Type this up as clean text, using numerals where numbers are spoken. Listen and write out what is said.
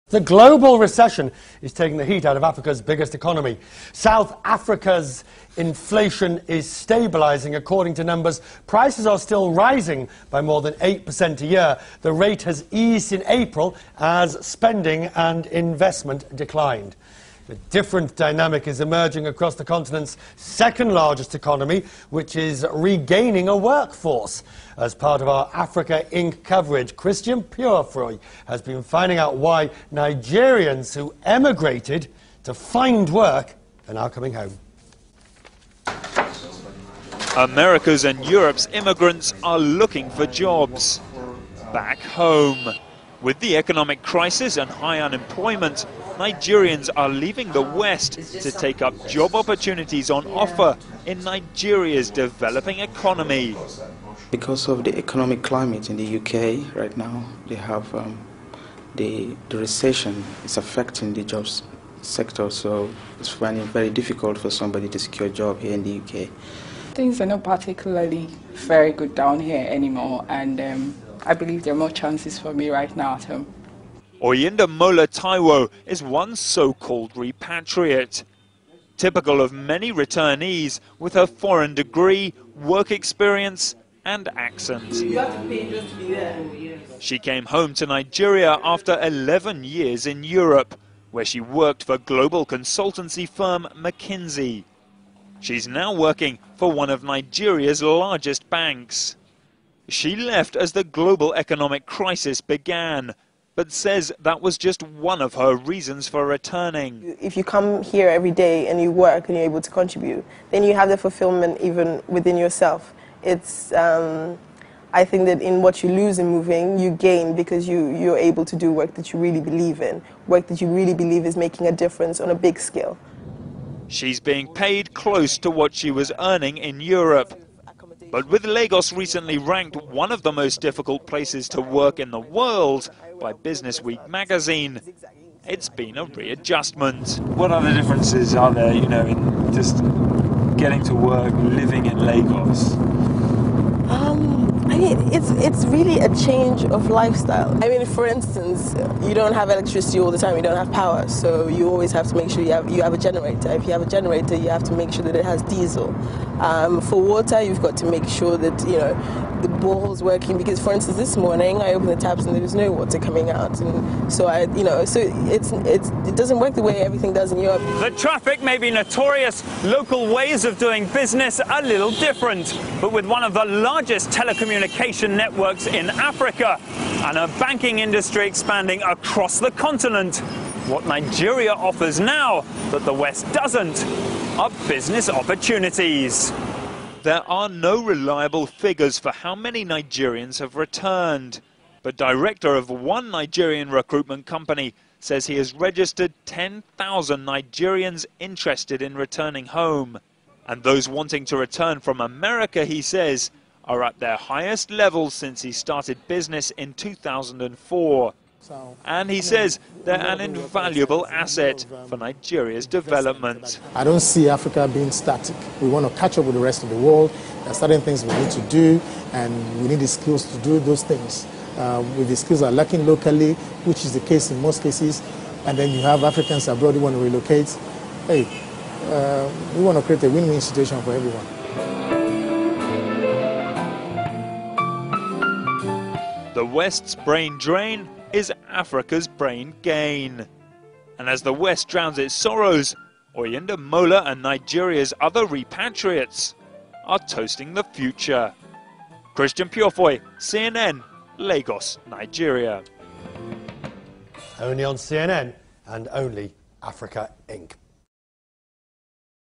The global recession is taking the heat out of Africa's biggest economy. South Africa's inflation is stabilizing. According to numbers, prices are still rising by more than 8% a year. The rate has eased in April as spending and investment declined. A different dynamic is emerging across the continent's second largest economy, which is regaining a workforce. As part of our Africa Inc. coverage, Christian Purefoy has been finding out why Nigerians who emigrated to find work are now coming home. America's and Europe's immigrants are looking for jobs back home. With the economic crisis and high unemployment, Nigerians are leaving the West to take up job opportunities on offer in Nigeria's developing economy. Because of the economic climate in the UK right now, they have the recession is affecting the jobs sector, so it's finding it very difficult for somebody to secure a job here in the UK. Things are not particularly very good down here anymore, and I believe there are more chances for me right now at home. Oyindamola Taiwo is one so-called repatriate. Typical of many returnees with her foreign degree, work experience and accent. She came home to Nigeria after 11 years in Europe, where she worked for global consultancy firm McKinsey. She's now working for one of Nigeria's largest banks. She left as the global economic crisis began, but says that was just one of her reasons for returning. If you come here every day and you work and you're able to contribute, then you have the fulfillment even within yourself. It's, I think that in what you lose in moving, you gain because you're able to do work that you really believe in, work that you really believe is making a difference on a big scale. She's being paid close to what she was earning in Europe. But with Lagos recently ranked one of the most difficult places to work in the world by Business Week magazine, it's been a readjustment. What other differences are there, in just getting to work, living in Lagos? I mean, it's really a change of lifestyle. I mean, for instance, you don't have electricity all the time, you don't have power, so you always have to make sure you have a generator. If you have a generator, you have to make sure that it has diesel. For water, you've got to make sure that, the borehole's working, because, for instance, this morning I opened the taps and there was no water coming out, and so it doesn't work the way everything does in Europe. The traffic may be notorious, local ways of doing business a little different, but with one of the largest telecommunication networks in Africa and a banking industry expanding across the continent, what Nigeria offers now that the West doesn't are business opportunities. There are no reliable figures for how many Nigerians have returned, but director of one Nigerian recruitment company says he has registered 10,000 Nigerians interested in returning home. And those wanting to return from America, he says, are at their highest levels since he started business in 2004. And he says they're an invaluable asset for Nigeria's development. I don't see Africa being static. We want to catch up with the rest of the world. There are certain things we need to do, and we need the skills to do those things. With the skills are lacking locally, which is the case in most cases, and then you have Africans abroad who want to relocate. Hey, we want to create a win-win situation for everyone. The West's brain drain is Africa's brain gain. And as the West drowns its sorrows, Oyindamola and Nigeria's other repatriates are toasting the future. Christian Purefoy, CNN, Lagos, Nigeria. Only on CNN and only Africa Inc.